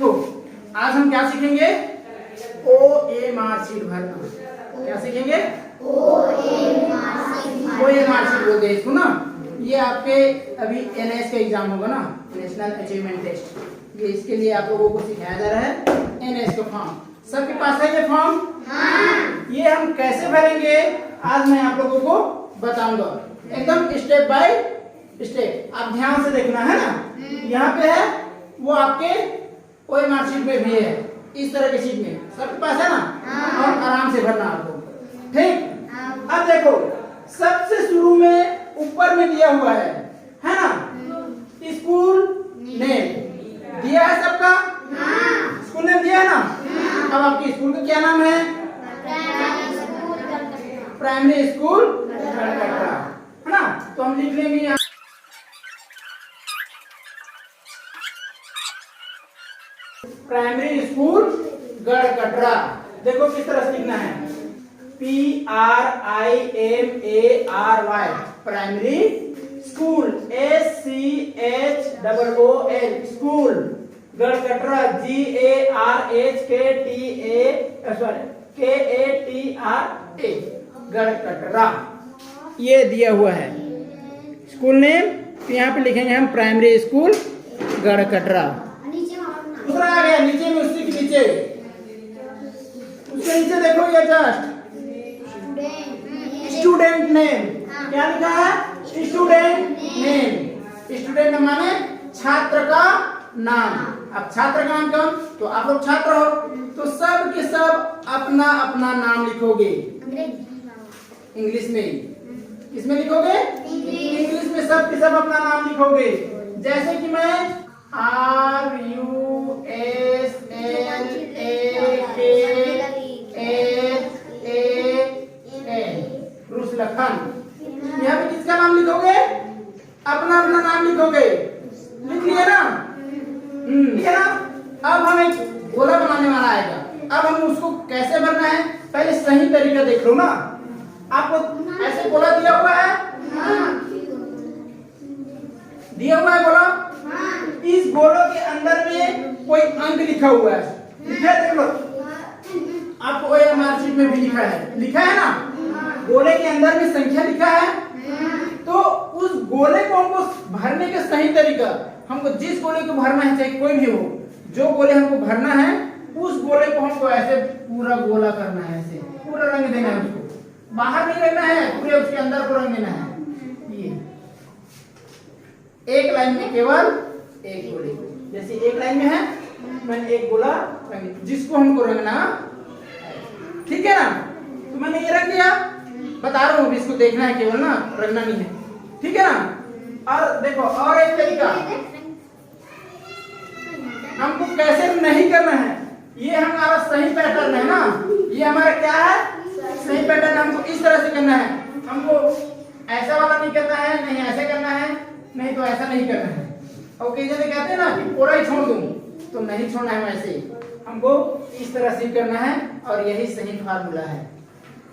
तो आज हम क्या सीखेंगे? OMR शीट भरना। क्या सीखेंगे? OMR शीट बोलते हैं इसको ना। ये आपके अभी NS का एग्जाम होगा ना, नेशनल अचीवमेंट टेस्ट। ये इसके लिए आप लोगों को सिखाया जा रहा है NS का फॉर्म। सबके पास है ये फॉर्म? हाँ। ये हम कैसे भरेंगे आज मैं आप लोगों को बताऊंगा, एकदम स्टेप बाय स्टेप। आप ध्यान से देखना है ना। यहाँ पे है वो आपके OMR शीट में भी है, इस तरह की शीट में सबके पास है ना। और आराम से भरना आप लोग, ठीक। अब देखो सबसे शुरू में ऊपर में दिया हुआ है ना, स्कूल नेम दिया है सबका। स्कूल नेम दिया है ना। अब आपके स्कूल का क्या नाम है? प्राइमरी स्कूल गढ़कटरा, है ना। तो हम लिख लेंगे यहाँ प्राइमरी स्कूल गढ़कटरा। देखो किस तरह से लिखना है, PRIMARY primary school, SCHOOL school, गढ़कटरा GARHKTRA गढ़कटरा। ये दिया हुआ है स्कूल नेम। तो यहाँ पे लिखेंगे हम प्राइमरी स्कूल गढ़कटरा। दूसरा आ गया नीचे में, उसी के नीचे, उसके नीचे देखो ये जस्ट स्टूडेंट नेम। क्या लिखा है? Student name. स्टूडेंट माने छात्र का नाम। अब छात्र का नाम कौन? तो आप लोग छात्र हो, तो सब के सब अपना अपना नाम लिखोगे इंग्लिश में। किसमें लिखोगे? इंग्लिश में सब के सब अपना नाम लिखोगे। जैसे कि मैं रुसलखन। यहाँ पे किसका नाम लिखोगे? अपना अपना नाम लिखोगे। लिख लिया ना? ठीक है ना। अब हम एक गोला बनाने वाला आएगा। अब हम उसको कैसे भरना है पहले सही तरीका देख लो ना। आपको ऐसे गोला दिया हुआ है, दिया हुआ है गोला। इस गोलों के अंदर में कोई अंक लिखा हुआ है, लिखा है? देख लो आपको OMR शीट में भी लिखा है ना। गोले के अंदर में संख्या लिखा है। तो उस गोले को हमको भरने का सही तरीका, हमको जिस गोले को भरना है, चाहे कोई भी हो, जो गोले हमको भरना है उस गोले को हमको ऐसे पूरा गोला करना है, ऐसे पूरा रंग देना है। उसको बाहर नहीं रखना है, पूरे उसके अंदर को रंग देना है। ये एक लाइन में केवल एक गोले, जैसे एक लाइन में है मैंने एक गोला रंग, जिसको हमको रंगना, ठीक है ना। तो मैंने ये रंग दिया, बता रहा हूँ इसको देखना है केवल ना, रंगना नहीं है, ठीक है ना। और देखो और एक तरीका हमको कैसे नहीं करना है, ये हमारा सही पैटर्न है ना। ये हमारा क्या है? सही पैटर्न। हमको इस तरह से करना है, हमको ऐसा वाला नहीं करना है, नहीं ऐसे करना है, नहीं तो ऐसा नहीं करना है। और कई जने कहते हैं ना कि पूरा ही छोड़ दूं, तो नहीं छोड़ना है वैसे, हमको इस तरह से करना है। और यही सही फार्मूला है,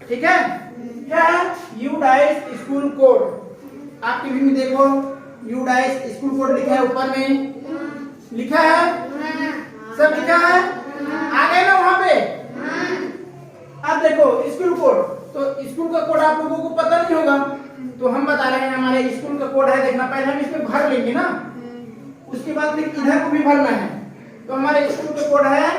ठीक है। क्या है? UDISE school code. आप टीवी में देखो यूडाइस स्कूल कोड लिखा है, ऊपर में लिखा है, सब लिखा है, आ गए ना वहां पे। अब देखो स्कूल कोड, तो स्कूल का कोड आप लोगों को पता नहीं होगा, तो हम बता रहे हैं हमारे स्कूल का कोड है, देखना। पहले हम इसमें भर लेंगे ना, उसके बाद फिर इधर को भी भरना है। तो हमारे स्कूल का कोड है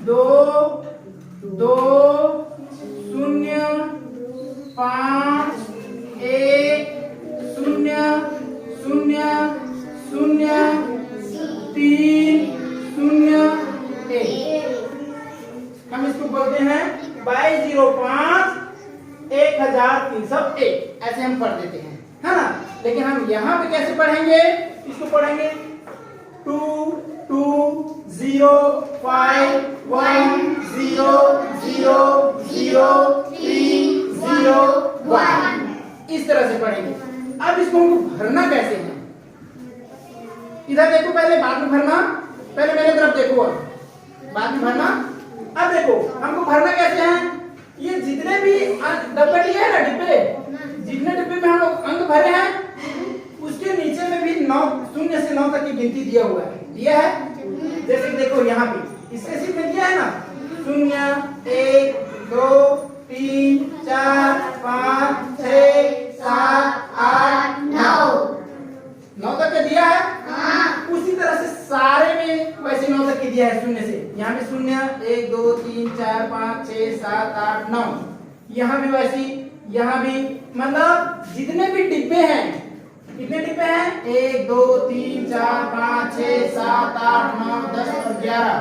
220510301। हम इसको बोलते हैं 2205-1301, ऐसे हम पढ़ देते हैं, है ना। लेकिन हम यहाँ पे कैसे पढ़ेंगे? इसको पढ़ेंगे 2205100301, इस तरह से पढ़ेंगे। अब इसको हमको भरना कैसे है? इधर देखो पहले, बाद में भरना। पहले मेरे तरफ देखो, बाद में भरना। अब देखो हमको भरना कैसे है। ये जितने भी डब्बे लिए हैं ना, डिब्बे, जितने डिब्बे में हम लोग अंक भरे हैं, उसके नीचे में भी 9 0 से 9 तक की गिनती दिया हुआ है, दिया है। जैसे देखो यहाँ पे इसके सीट में दिया है ना 0 1 2 3 4 5 6 7 8 9 तक का दिया है। उसी तरह से सारे में वैसे 9 तक के दिया है 0 से। यहाँ पे 0 1 2 3 4 5 6 7 8 9। यहाँ भी वैसी, यहाँ भी, मतलब जितने भी डिब्बे हैं, कितने डिब्बे हैं 1 2 3 4 5 6 7 8 9 10 और 11।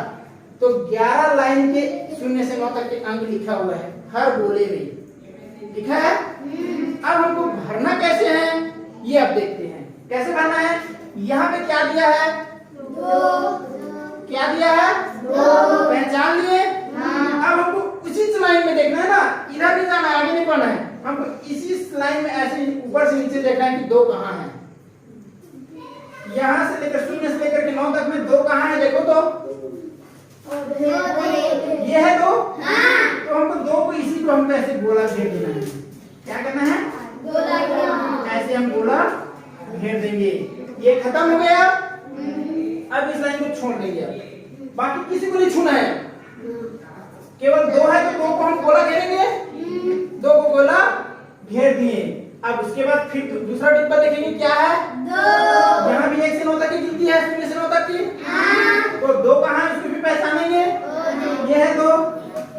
तो 11 लाइन के 0 से 9 तक के अंक लिखा हुआ है हर गोले में लिखा है। अब हमको भरना कैसे है ये अब देखते हैं कैसे भरना है। यहाँ पे क्या दिया है 2, क्या दिया है 2, पहचान लिए। अब हमको उसी लाइन में देखना है ना, इधर नहीं जाना, आगे नहीं पढ़ना है। हमको इसी लाइन में ऐसे ऊपर से नीचे देखना है कि 2 कहाँ है। यहाँ से लेकर 0 से लेकर के 9 तक में 2 कहाँ है देखो तो ये है 2। तो हमको 2 को इसी को हमको ऐसे गोला घेर देना है। क्या करना है ऐसे हम गोला घेर देंगे। ये खत्म हो गया। अब इस लाइन को छोड़ देंगे। बाकी किसी को नहीं छूना है, केवल 2 है तो 2 को हम गोला घेरेंगे। 2 को गोला घेर दिए। अब उसके बाद फिर दूसरा डिब्बा देखेंगे क्या है 2। यहाँ भी 1 से 9 तक की गिनती है, 0 से 9 तक की। तो 2 कहाँ है उसको भी पहचानेंगे। ये है 2,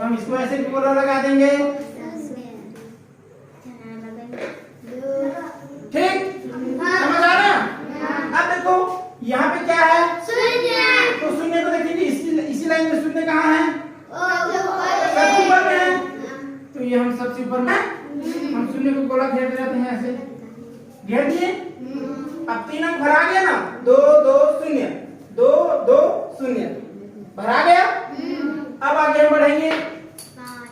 हम इसको ऐसे भी गोला लगा देंगे। ठीक, समझ आ रहा। अब देखो यहाँ पे क्या है 0। तो 0 को देखेंगे इसी लाइन में 0 कहाँ है सबसे ऊपर में है। तो ये हम सबसे ऊपर में हम 0 को गोला घेर देते हैं ऐसे घेर दिए। अब 3 अंक भरा गया ना 2 2 0 2 2 0 भरा गया। अब आगे हम बढ़ेंगे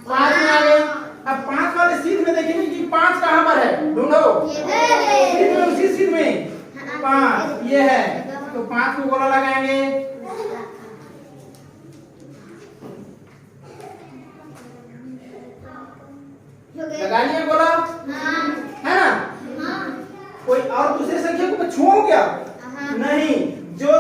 5 में आ गए। अब 5 वाले सीट में देखेंगे कि 5 कहाँ पर है, ढूंढो सीट में, उसी सीट में 5 ये है। तो 5 को गोला लगाएंगे। लगा लिए गोला है ना। कोई और दूसरे संख्या को छुओ क्या नहीं, जो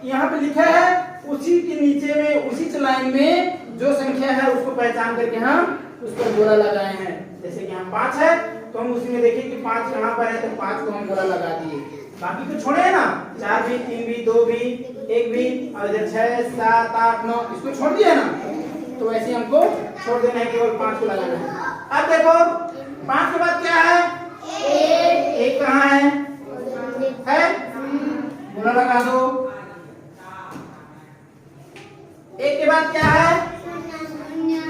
यहाँ पे लिखा है उसी के नीचे में उसी लाइन में जो संख्या है उसको पहचान करके हम उस पर गोला लगाए हैं। जैसे कि यहाँ 5 है तो हम उसी में देखिए कि 5 कहाँ पर है, तो 5 को हम गोला लगा दिए। बाकी तो छोड़े है ना 4 भी 3 भी 2 भी 1 भी और इधर 6 7 8 9 इसको छोड़ दिया ना। तो वैसे हमको छोड़ देना है, केवल 5 को लगाना है। अब देखो 5 के बाद क्या है 1 कहाँ है गोला लगा दो। 1 के बाद क्या है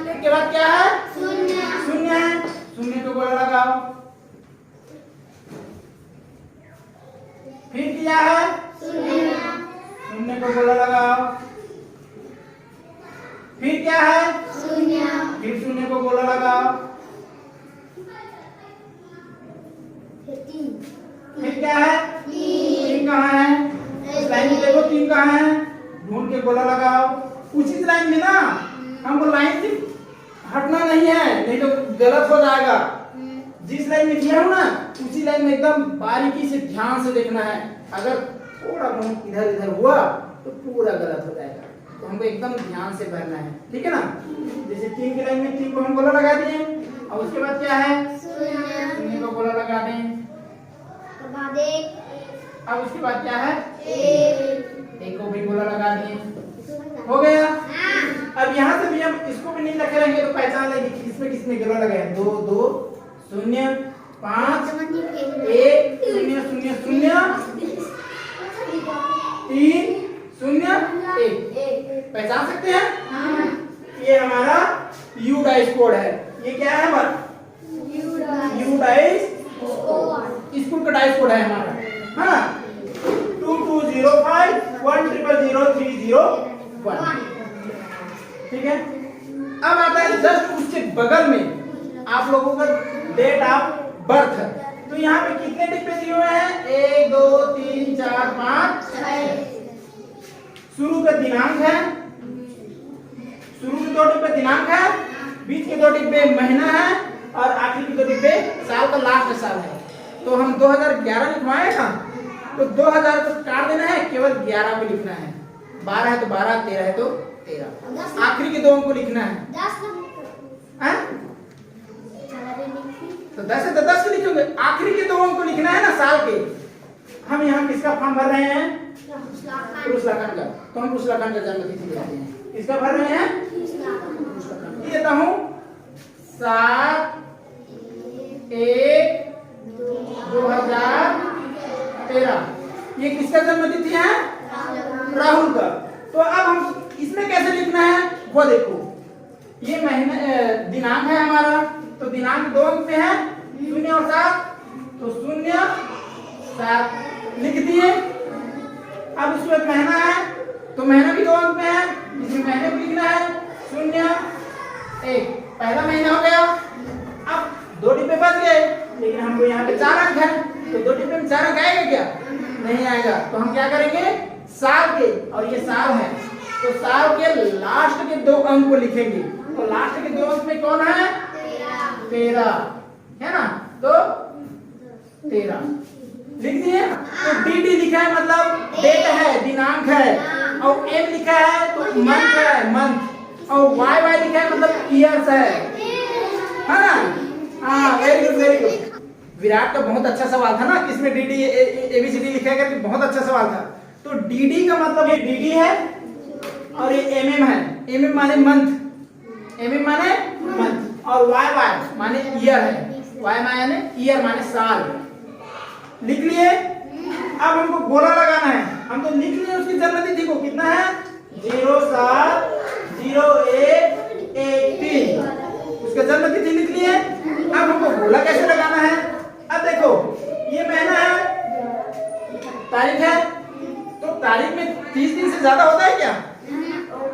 1 के बाद क्या है 0 है, 0 को गोला लगाओ। फिर क्या है 0 को गोला लगाओ। फिर क्या है फिर 0 को गोला लगाओ। फिर क्या है 3 कहाँ है, इस लाइन में देखो 3 कहाँ है, ढूंढ के गोला लगाओ। उसी लाइन में ना हमको लाइन से हटना नहीं है, नहीं तो गलत हो जाएगा। जिस लाइन में दिया हूं ना उसी लाइन में एकदम बारीकी से ध्यान से देखना है। अगर थोड़ा बहुत इधर इधर हुआ तो पूरा गलत हो जाएगा। तो हमको एकदम ध्यान से भरना है, ठीक है ना। जैसे 3 की लाइन में 3 को हम गोला लगा दिए। और उसके बाद क्या है 0 को गोला लगा दें। अब उसके बाद क्या है 1 को भी गोला लगा दिए, हो गया। अब यहाँ से भी हम इसको भी नहीं रखे रहेंगे तो पहचान लेंगे किसमें किसमें गोला लगाया। 2 2 0 5 1 0 0 0 3 0 1 पहचान सकते हैं। ये हमारा यू डाइस कोड है। ये क्या है हमारा यू डाइस स्कूल का डाइस कोड है हमारा, है ना 2205 1000301। ठीक है। अब आता है जस्ट उसके बगल में आप लोगों का डेट ऑफ बर्थ। तो यहाँ पे कितने डिब्बे दिए हुए हैं 1 2 3 4 5 6। शुरू का दिनांक है, शुरू के 2 डिब्बे दिनांक है, बीच के 2 डिब्बे महीना है और आखिरी के 2 डिब्बे साल का लास्ट साल है। तो हम 2011 लिखवाए ना तो 2000 को काट देना है, केवल 11 को लिखना है। 12 है तो 12, 13 है तो 13। आखिरी के 2 अंक को लिखना है। हैं? तो 10 है तो 10 के लिखोगे। आखिरी के 2 अंक को लिखना है ना साल के। हम यहाँ किसका फॉर्म भर रहे हैं? पुरुषलाखंड का। तो हम पुरुषलाखंड का जन्मतिथि देते हैं। किसका भर रहे हैं? पुरुषलाखंड। ये देता हूँ 7/1/2013। ये किसका जन्मतिथि है? राहुल का। तो अब हम इसमें कैसे लिखना है वो देखो। ये महीने दिनांक है हमारा, तो दिनांक 2 अंक में है, 0 और 7, तो 0 7 लिख दिए। अब उसमें महीना है तो महीना भी 2 अंक में है, इसमें महीने को लिखना है 0 1। पहला महीना हो गया। अब 2 डिब्बे बच गए, लेकिन हमको यहाँ पे 4 अंक है, तो 2 डिब्बे में 4 अंक आएगा क्या? नहीं आएगा। तो हम क्या करेंगे? साल के, और ये साल है तो साल के लास्ट के 2 अंक को लिखेंगे। तो लास्ट के 2 अंक में कौन है? 13 है ना। तो 13 लिख दिए। तो dd लिखा है मतलब डेट है, दिनांक है, और m लिखा है तो मंथ है, मंथ, और y लिखा है मतलब ईयर्स है ना। हाँ, very good very good. Virat का बहुत अच्छा सवाल था ना, किसमें dd abcd लिखा है करके, बहुत अच्छा सवाल था। तो dd का मतलब ये dd है और ये mm है। mm माने मंथ, mm माने मंथ, और y माने ईयर है। y माने ईयर माने साल। लिख लिए। अब हमको गोला लगाना है। हम तो लिख लिए उसकी जन्मतिथि को, कितना है? 07/01/13। उसका जन्मतिथि लिख लिए। अब हमको गोला कैसे लगाना है? अब देखो, ये महीना है, तारीख है, तो तारीख में 30 दिन से ज्यादा होता है क्या?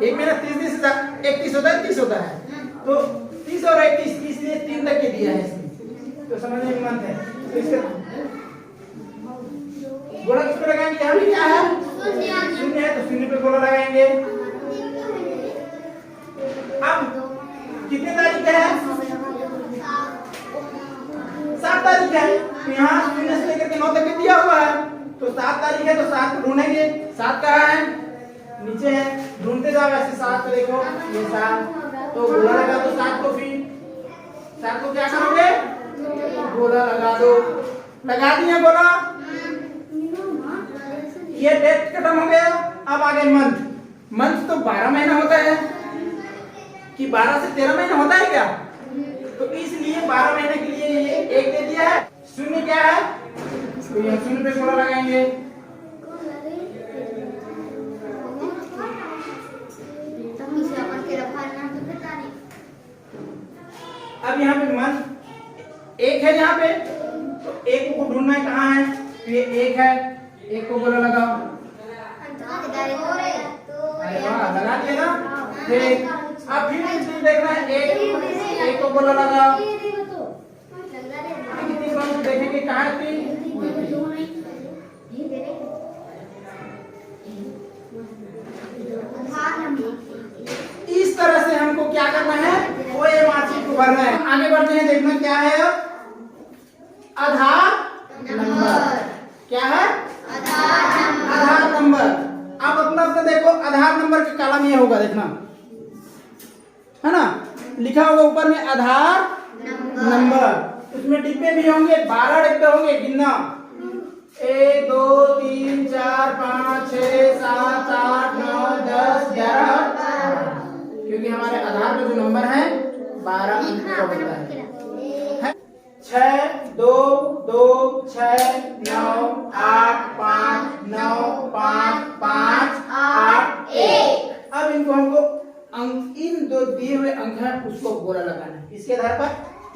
एक महीना 30 दिन से 31 होता है, 30 होता है, तो 30 और 31, इसलिए 3 तक के दिया है इसमें, तो समझ में मंथ है। तो इसका गोला किस पे लगाएंगे? यहाँ भी क्या है? 0 है तो 0 पे गोला लगाएंगे। अब कितने तारीख है? 7 तारीख है, तो यहाँ 0 से लेकर के 9 तक दिया हुआ है, तो 7 तारीख है तो 7 को ढूंढेंगे। 7 कहाँ है? नीचे है, ढूंढते जाओ ऐसे। 7 को देखो, ये 7, तो गोला लगा दो 7 को। फिर 7 को क्या करोगे? गोला लगा दो। लगा दिया गोला। ये डेट खत्म हो गया। अब आगे मंथ। मंथ तो 12 महीना होता है कि 12 से 13 महीना होता है क्या? तो इसलिए 12 महीने के लिए ये 1 दे दिया है। 0 क्या है? तो ये 0 पे गोला लगाएंगे। अब यहाँ पे मंथ 1 है, यहाँ पे तो 1 को ढूंढना है, कहाँ है? तो ये 1 है, 1 को गोला लगाओ। अरे वाह, लगा दिया ना। फिर अब फिर देखना है 1 को गोला लगाओ। कितनी बार देखेंगे कहाँ है? इस तरह से हमको क्या करना है? वो ये मार्कशीट को भरना है। आगे बढ़ते हैं, देखना क्या है अब? आधार नंबर। क्या है? आधार नंबर। अब अपना देखो, आधार नंबर का कॉलम ये होगा, देखना है ना, लिखा होगा ऊपर में आधार नंबर। उसमें डिब्बे भी होंगे, 12 डिब्बे होंगे, गिनना 1 2 3 4 5 6 7 8 9 10 11, क्योंकि हमारे आधार का जो नंबर है 12 अंक का होता है। 6 2 2 6 9 8 5 9 5 5 8 1। अब इनको हमको अंक, इन 2 दिए हुए अंक हैं उसको गोला लगाना है। इसके आधार पर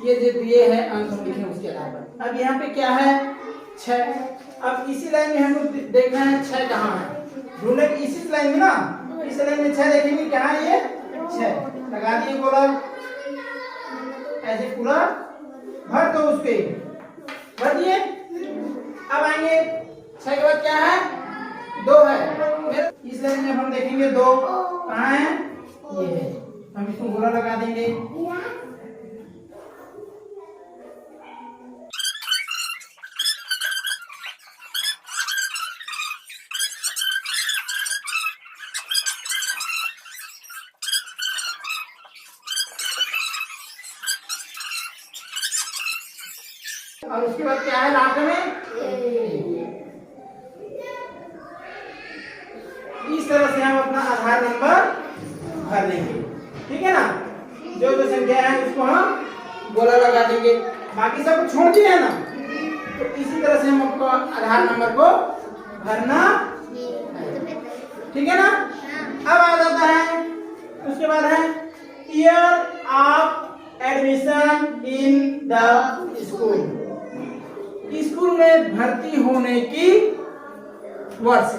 ये जो दिए हैं अंक हम लिखें उसके आधार पर। अब यहाँ पे क्या है? 6। अब इसी लाइन में हमको देखना है 6 कहाँ है, ढूंढे इसी लाइन में ना, इस लाइन में 6 देखेंगे कहाँ है? ये 6 लगा दिए गोला। ऐसे पूरा भर दो, उसके भर दिए। अब आएंगे 6 के बाद क्या है? 2 है। इस लाइन में हम देखेंगे 2 कहाँ है? ये है, हम इसको गोला लगा देंगे। और उसके बाद क्या है लास्ट में, इस तरह से हम अपना आधार नंबर भर देंगे। ठीक है ना, जो जो संख्या है उसको हम गोला लगा देंगे, बाकी सब छोड़ दिए ना। तो इसी तरह से हम आपको आधार नंबर को भरना, ठीक है ना। अब आ जाता है उसके बाद है year of admission in the school. School में भर्ती होने की वर्ष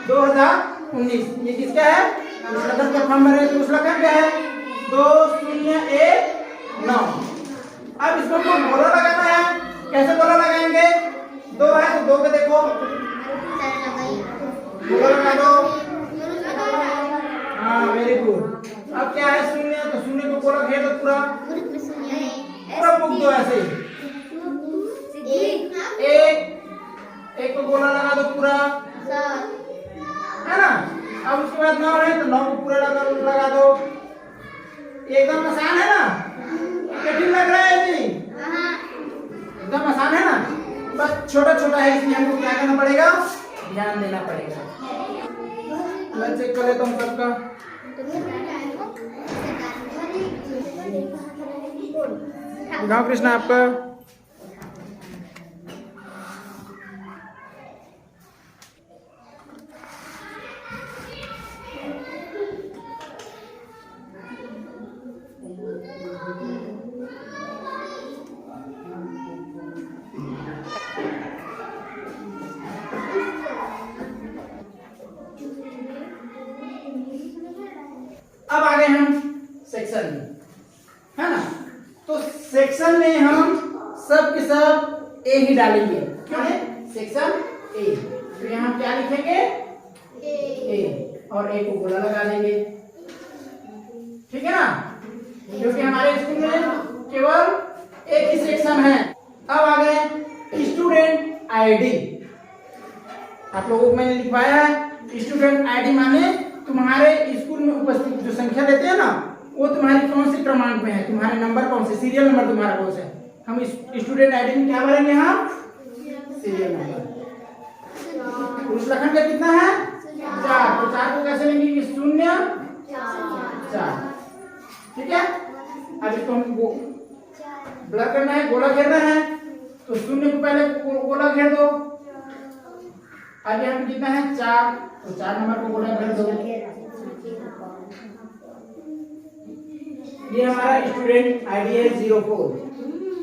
2019। ये किसका है, उस लखन का फॉर्म भरे तो उस लखन का है 2019। अब इसको गोला लगाना है, कैसे गोला लगाएंगे, 2 है तो 2 पे देखो गोला लगा दो। हाँ वेरी गुड। अब क्या है 0 तो 0 को गोला घेर दो पूरा, पूरा बुक दो ऐसे। एक को गोला लगा दो पूरा, है ना। अब उसके बाद 9 है तो 9 को पूरा लगा दो। एकदम आसान है ना, कठिन लग रहा है जी, एकदम आसान है ना, बस छोटा छोटा है, इसलिए हमको क्या करना पड़ेगा, ध्यान देना पड़ेगा। मैं चेक कर लेता हूँ सबका। गाँव कृष्णा आपका अब आ गए हम सेक्शन में, है ना। तो सेक्शन में हम सब के सब ए ही डालेंगे, क्यों है सेक्शन ए। तो यहाँ क्या लिखेंगे ए, और ए को गोला लगा देंगे, ठीक है ना, क्योंकि हमारे स्कूल में केवल एक ही सेक्शन है। अब आ गए स्टूडेंट आईडी। आप लोगों को मैंने लिखवाया है स्टूडेंट आईडी माने तुम्हारे स्कूल में उपस्थित जो संख्या देते हैं ना, वो तुम्हारी कौन से क्रमांक में है, तुम्हारे नंबर कौन से, सीरियल नंबर तुम्हारा कौन सा है। हम स्टूडेंट आईडी में क्या भरेंगे, हम सीरियल नंबर। उस लखन का कितना है 4, तो 4 को कैसे लेंगे, 0 4, ठीक है। अब इसको हमको ब्लर करना है, गोला घेरना है, तो 0 को पहले गोला घेर दो। अब यहाँ पे कितना है 4, तो 4 नंबर को गोला घेर दो। ये हमारा स्टूडेंट आईडी है 04।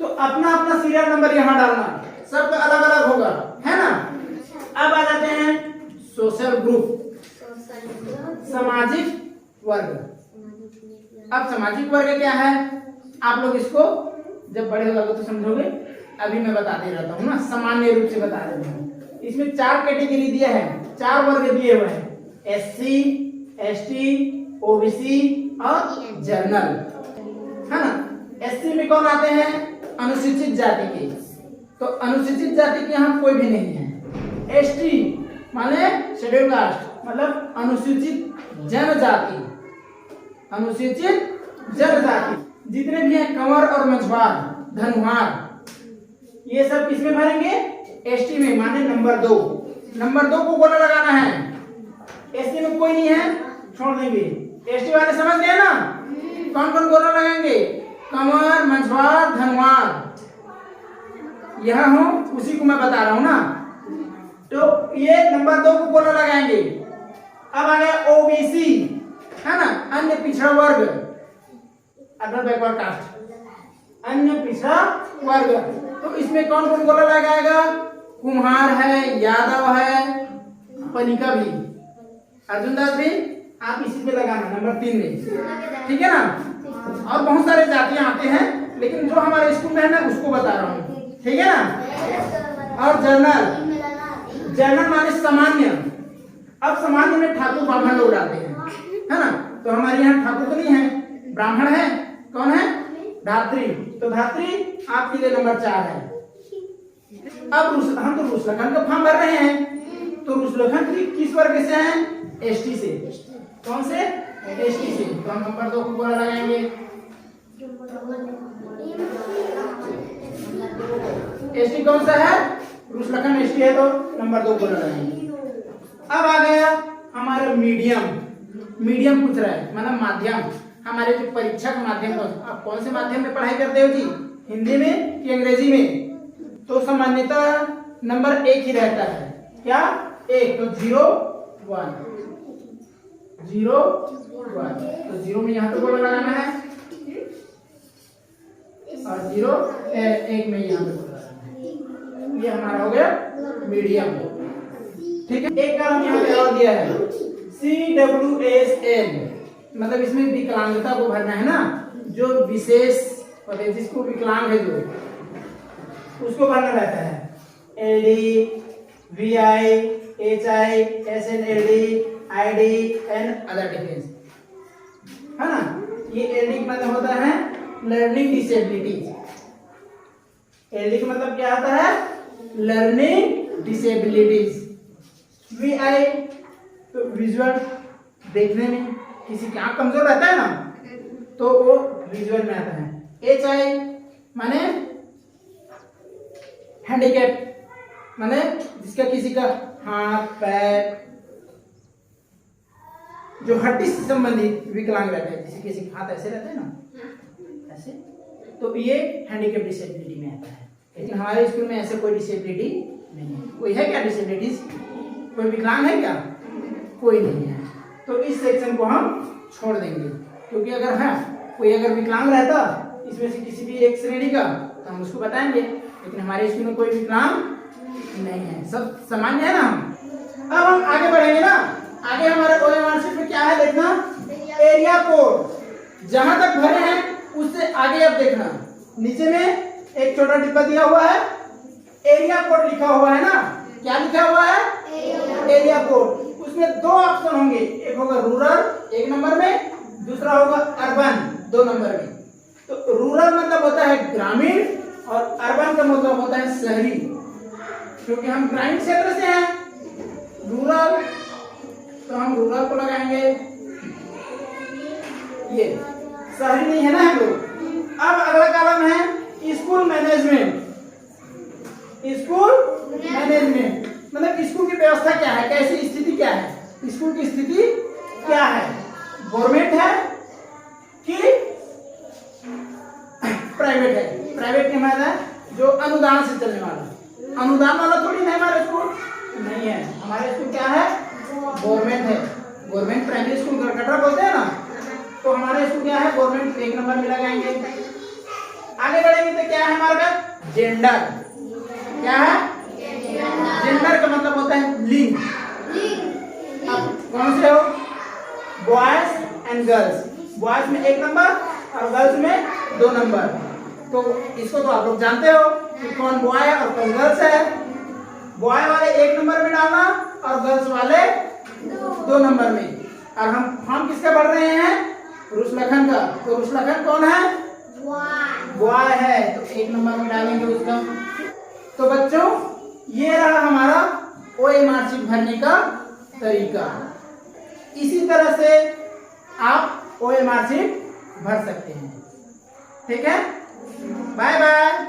तो अपना अपना सीरियल नंबर यहाँ डालना, सबका अलग अलग होगा, है ना। अब आ जाते हैं सोशल ग्रुप, सामाजिक वर्ग। अब सामाजिक वर्ग क्या है, आप लोग इसको जब बड़े होगा तो समझोगे, अभी मैं बताते रहता हूँ ना, सामान्य रूप से बता देता हूँ। इसमें 4 कैटेगरी दिए हैं, 4 वर्ग दिए हुए हैं, SC, ST, OBC और जनरल, है ना। SC में कौन आते हैं, अनुसूचित जाति के, तो अनुसूचित जाति के यहाँ कोई भी नहीं है। ST माने शेड्यूल कास्ट, मतलब अनुसूचित जनजाति, अनुसूचित जनजाति। जितने भी हैं कंवर और मछुआर, धनुहार, ये सब किसमें भरेंगे, ST में, माने नंबर 2। नंबर 2 को गोला लगाना है। ST में कोई नहीं है, छोड़ देंगे। ST वाले समझ गए ना, कौन कौन गोला लगाएंगे, कंवर, मछुआर, धनुहार, यह हूं उसी को मैं बता रहा हूं ना। तो ये नंबर 2 को गोला लगाएंगे। अब आ गया OBC, है ना, अन्य पिछड़ा वर्ग, अदर बैकवर्ड कास्ट, अन्य पिछड़ा वर्ग। तो इसमें कौन कौन गोला लगाएगा, कुम्हार है, यादव है, पनिका भी, अर्जुन दास भी, आप इसी पे लगाना नंबर 3 में, ठीक है ना। और बहुत सारे जातियां आते हैं, लेकिन जो हमारे स्कूल में है मैं उसको बता रहा हूँ, ठीक है ना। और जनरल, जनरल माने सामान्य। अब सामान्य में ठाकुर ब्राह्मण लोग आते हैं, है ना। तो हमारे यहाँ ठाकुर तो नहीं है, ब्राह्मण है, कौन है, धात्री। तो धात्री आपके लिए नंबर 4 है। अब हम तो रुसलखन का फॉर्म भर रहे हैं, तो रुसलखन किस वर्ग से हैं, ST से। कौन से, ST से। तो हम नंबर 2 को गोला लगाएंगे। एसटी कौन सा है? रुसलखन एसटी है तो नंबर 2 को लगाएंगे। अब आ गया हमारा मीडियम। मीडियम पूछ रहा है मतलब माध्यम। हमारे जो परीक्षा का माध्यम, आप कौन से माध्यम में पढ़ाई करते हो जी? हिंदी में कि अंग्रेजी में? तो सामान्यतः नंबर 1 ही रहता है। क्या? 1। तो 0 1 0 1। तो 0 में यहाँ पे बोला लगाना है और 0 1 में यहाँ पे बोला लगाना है। ये हमारा हो गया मीडियम। ठीक है। एक काम यहाँ पे और दिया है CWSN, मतलब इसमें विकलांगता को भरना है ना, जो विशेष और जिसको विकलांग है जो उसको भरना रहता है। LD, VI, HI, SNLD, ID and other difference, है ना। ये LD का मतलब होता है लर्निंग डिसेबिलिटीज। LD का मतलब क्या होता है? Learning disabilities. VI तो विजुअल, देखने में किसी की आंख कमजोर रहता है ना तो वो विजुअल में आता है। HI माने हैंडीकैप, माने जिसका किसी का हाथ पैर जो हड्डी से संबंधित विकलांग रहता है, किसी किसी के हाथ ऐसे रहते हैं ना ऐसे, तो ये हैंडीकैप डिसेबिलिटी में आता है। लेकिन हमारे स्कूल में ऐसे कोई डिसेबिलिटी नहीं है। कोई है क्या डिसेबिलिटीज? कोई विकलांग है क्या? कोई नहीं है। तो इस सेक्शन को हम छोड़ देंगे, क्योंकि अगर है कोई अगर विकलांग रहता इसमें से किसी भी एक श्रेणी का तो हम उसको बताएंगे, लेकिन हमारे स्कूल में कोई विकलांग नहीं है, सब सामान्य है ना। अब हम आगे बढ़ेंगे ना। आगे हमारे OMR शीट में क्या है देखना, एरिया कोड। जहां तक भरे हैं उससे आगे अब देखना, नीचे में एक छोटा डिब्बा दिया हुआ है, एरिया कोड लिखा हुआ है ना। क्या लिखा हुआ है? Area code. उसमें 2 ऑप्शन होंगे, एक होगा रूरल 1 नंबर में, दूसरा होगा अर्बन 2 नंबर में। तो रूरल मतलब होता है ग्रामीण और अर्बन का मतलब होता है शहरी, क्योंकि हम ग्रामीण क्षेत्र से हैं। रूरल तो हम रूरल को लगाएंगे, ये शहरी नहीं है ना हम लोग। अब अगला कॉलम है स्कूल मैनेजमेंट। स्कूल मैनेजमेंट मतलब स्कूल की व्यवस्था क्या है, कैसी स्थिति क्या है, स्कूल की स्थिति क्या है, गवर्नमेंट है कि प्राइवेट है। प्राइवेट के मतलब है जो अनुदान से चलने वाला, अनुदान वाला थोड़ी नहीं हमारे स्कूल नहीं है। हमारे स्कूल क्या है? गवर्नमेंट है। गवर्नमेंट प्राइमरी स्कूल गरकटरा बोलते हैं ना, तो हमारे स्कूल क्या है? गवर्नमेंट 1 नंबर में लगाएंगे। आगे बढ़ेंगे तो क्या है हमारे पास? जेंडर। क्या है? जेंडर का मतलब होता है लिंग। अब कौन से हो? Boys and girls. बॉयज में 1 नंबर और गर्ल्स में 2 नंबर। तो इसको तो आप लोग जानते हो कि कौन बॉय है और कौन गर्ल्स है। बॉय वाले 1 नंबर में डालना और गर्ल्स वाले 2 नंबर में। और हम किसका पढ़ रहे हैं? रुसलखन का। तो रुसलखन कौन है? बॉय है, तो 1 नंबर में डालेंगे उसका। तो बच्चों ये रहा हमारा OMR शीट भरने का तरीका। इसी तरह से आप OMR शीट भर सकते हैं। ठीक है, बाय बाय।